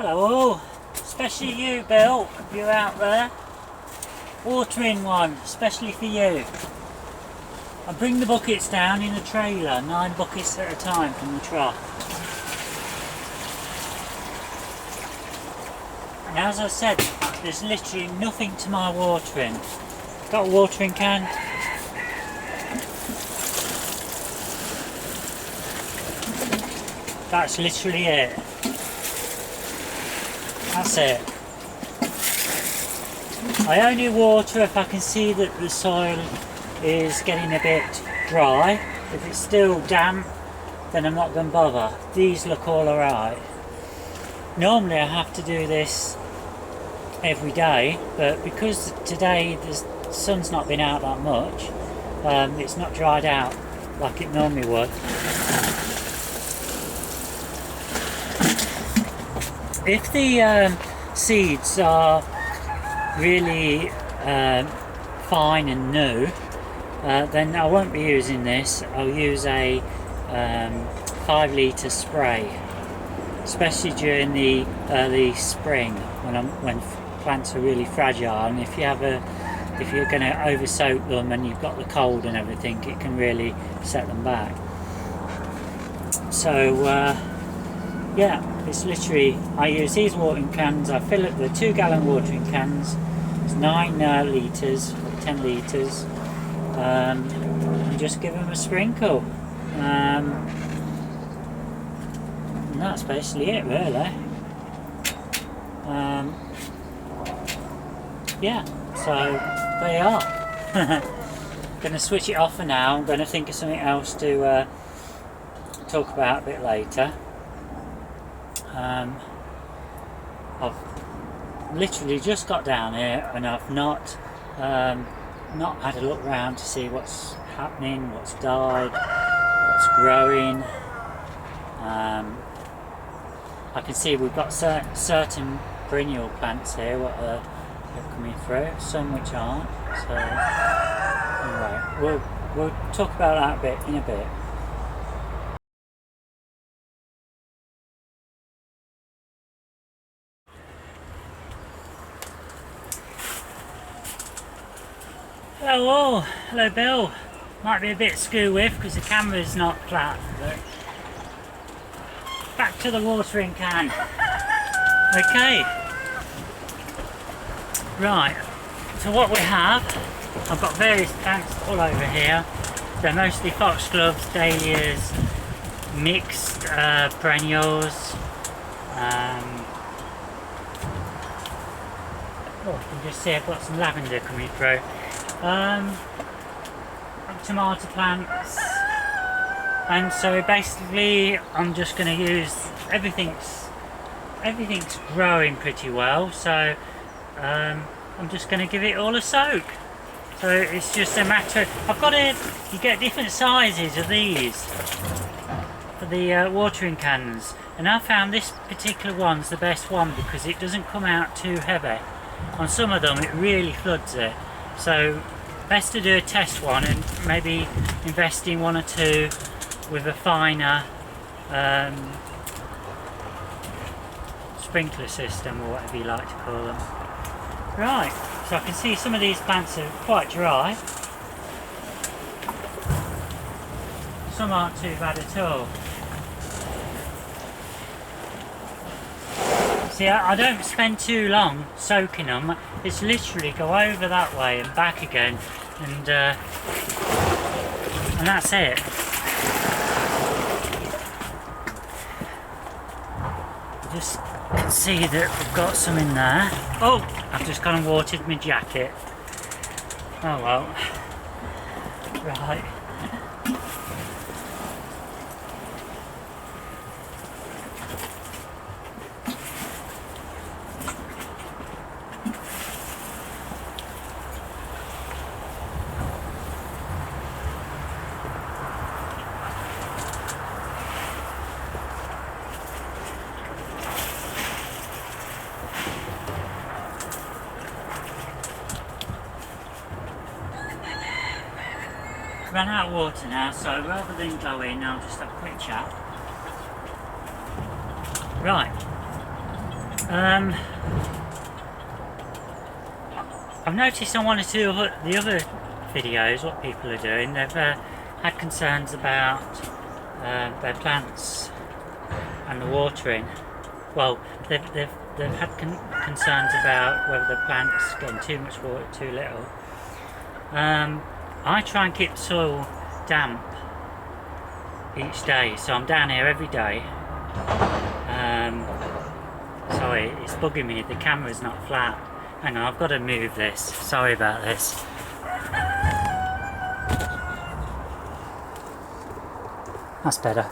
Hello all, especially you Bill, you're out there. Watering one, especially for you. I bring the buckets down in a trailer, 9 buckets at a time from the trough. And as I said, there's literally nothing to my watering. Got a watering can. That's literally it. That's it. I only water if I can see that the soil is getting a bit dry. If it's still damp, then I'm not going to bother. These look all alright. Normally I have to do this every day, but because today the sun's not been out that much, it's not dried out like it normally would. If the seeds are really fine and new, then I won't be using this. I'll use a 5 litre spray, especially during the early spring when plants are really fragile, and if you're going to over soak them and you've got the cold and everything, it can really set them back. So yeah, it's literally, I use these watering cans. I fill up the 2 gallon watering cans. It's 9 litres or 10 litres, and just give them a sprinkle, and that's basically it really. Yeah, so there you are. Going to switch it off for now. I'm going to think of something else to talk about a bit later. I've literally just got down here and I've not had a look around to see what's happening, what's died, what's growing. I can see we've got certain perennial plants here what are coming through, some which aren't. So anyway, we'll talk about that in a bit. Hello all, hello Bill. Might be a bit skew with because the camera's not flat, but back to the watering can. Okay, right, so what we have, I've got various plants all over here. They're mostly foxgloves, dahlias, mixed perennials. Oh, you can just see I've got some lavender coming through. Tomato plants, and so basically I'm just going to use everything's growing pretty well, so I'm just going to give it all a soak. So it's just a matter of, you get different sizes of these for the watering cans, and I found this particular one's the best one because it doesn't come out too heavy. On some of them it really floods it. So best to do a test one and maybe invest in 1 or 2 with a finer sprinkler system, or whatever you like to call them. Right, so I can see some of these plants are quite dry. Some aren't too bad at all. See, I don't spend too long soaking them. It's literally go over that way and back again, and that's it. I just can see that we've got some in there. Oh, I've just gone and watered my jacket. Oh well. Right. Run out of water now, so rather than go in, I'll just have a quick chat. Right, Um, I've noticed on one or two of the other videos what people are doing. They've had concerns about their plants and the watering. Well, they've had concerns about whether the plant's getting too much water, too little. I try and keep the soil damp each day, so I'm down here every day. Sorry, it's bugging me, the camera's not flat. Hang on, I've got to move this. Sorry about this. That's better.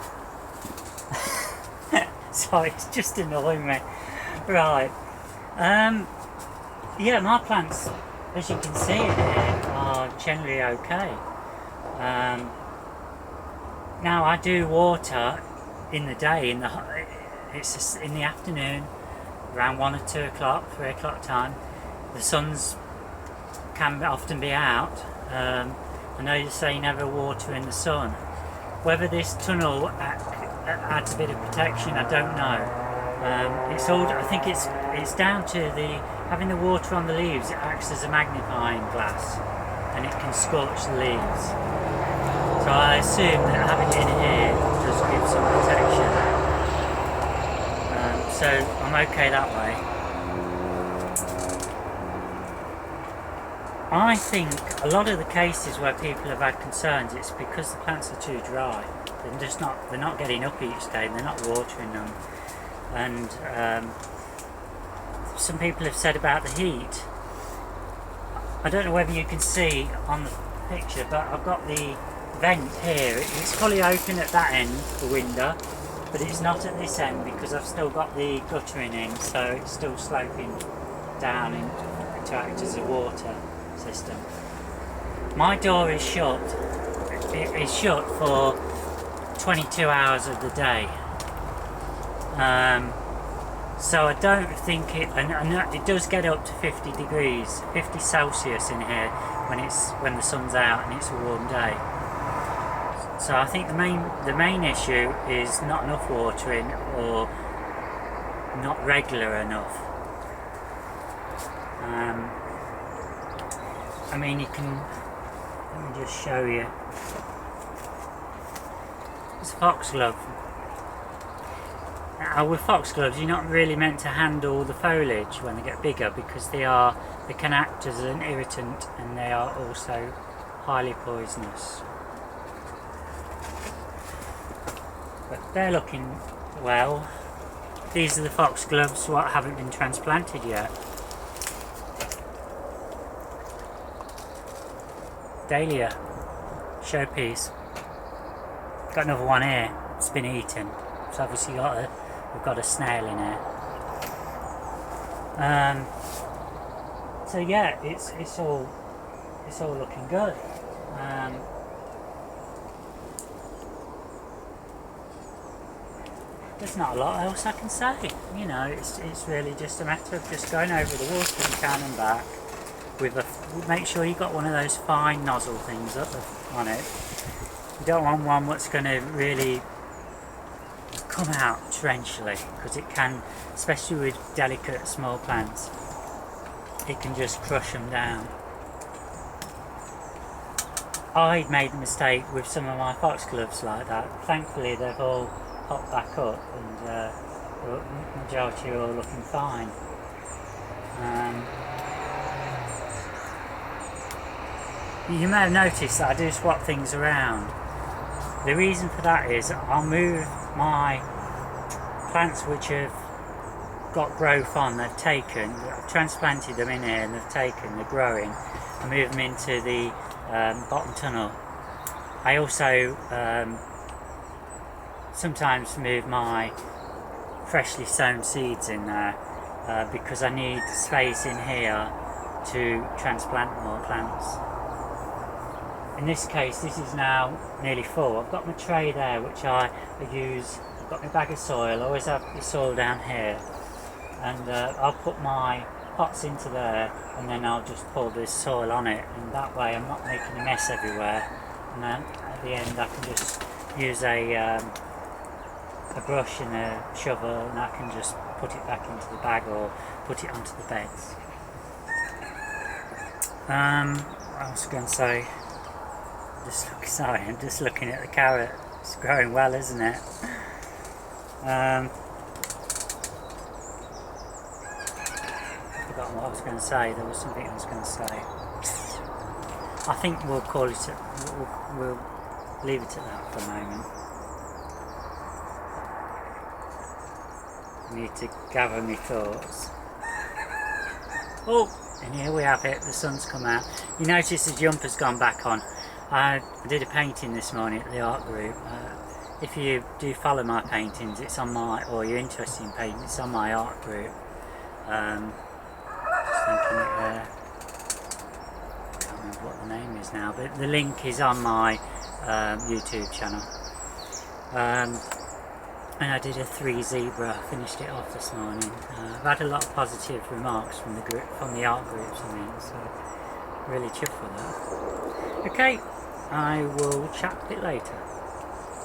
Sorry, it's just annoying me. Right. Yeah, my plants, as you can see here, are generally okay. Now I do water in the day, it's just in the afternoon, around 1 or 2 o'clock, 3 o'clock time. The sun's can often be out. I know you say never water in the sun. Whether this tunnel adds a bit of protection, I don't know. It's all. I think it's down to having the water on the leaves. It acts as a magnifying glass, and it can scorch the leaves. So I assume that having it in here does give some protection. So I'm okay that way. I think a lot of the cases where people have had concerns, it's because the plants are too dry. They're not getting up each day. They're not watering them, and some people have said about the heat. I don't know whether you can see on the picture, but I've got the vent here. It's fully open at that end, the window, but it's not at this end because I've still got the guttering in, so it's still sloping down to act as a water system. My door is shut. It is shut for 22 hours of the day. So I don't think and it does get up to 50 degrees, 50 Celsius in here when the sun's out and it's a warm day. So I think the main issue is not enough watering or not regular enough. I mean, let me just show you. It's a foxglove. Now, with foxgloves, you're not really meant to handle the foliage when they get bigger because they can act as an irritant, and they are also highly poisonous. But they're looking well. These are the foxgloves what haven't been transplanted yet. Dahlia, showpiece. Got another one here. It's been eaten. So obviously we've got a snail in here. So yeah, it's all looking good. There's not a lot else I can say. You know, it's really just a matter of just going over the water can and back. Make sure you got one of those fine nozzle things on it. You don't want one that's going to really come out torrentially, because it can, especially with delicate small plants, it can just crush them down. I made a mistake with some of my foxgloves like that. Thankfully they've all popped back up, and the majority are all looking fine. You may have noticed that I do swap things around. The reason for that is I'll move my plants which have got growth on, I've transplanted them in here and they're growing, I move them into the bottom tunnel. I also sometimes move my freshly sown seeds in there because I need space in here to transplant more plants. In this case, this is now nearly full. I've got my tray there which I use. I've got my bag of soil. I always have the soil down here, and I'll put my pots into there, and then I'll just pour this soil on it, and that way I'm not making a mess everywhere. And then at the end I can just use a a brush and a shovel, and I can just put it back into the bag or put it onto the beds. What else was I going to say? I'm just looking at the carrot. It's growing well, isn't it? I've forgotten what I was going to say. There was something I was going to say. I think we'll call it. We'll leave it at that for the moment. I need to gather my thoughts. Oh, and here we have it. The sun's come out. You notice the jumper's gone back on. I did a painting this morning at the art group. If you do follow my paintings, it's on my, or you're interested in painting, it's on my art group. Just thinking it there. I can't remember what the name is now, but the link is on my YouTube channel. And I did a 3 zebra. I finished it off this morning. I've had a lot of positive remarks from the group, from the art groups. I mean, so really chuffed with that. Okay, I will chat a bit later.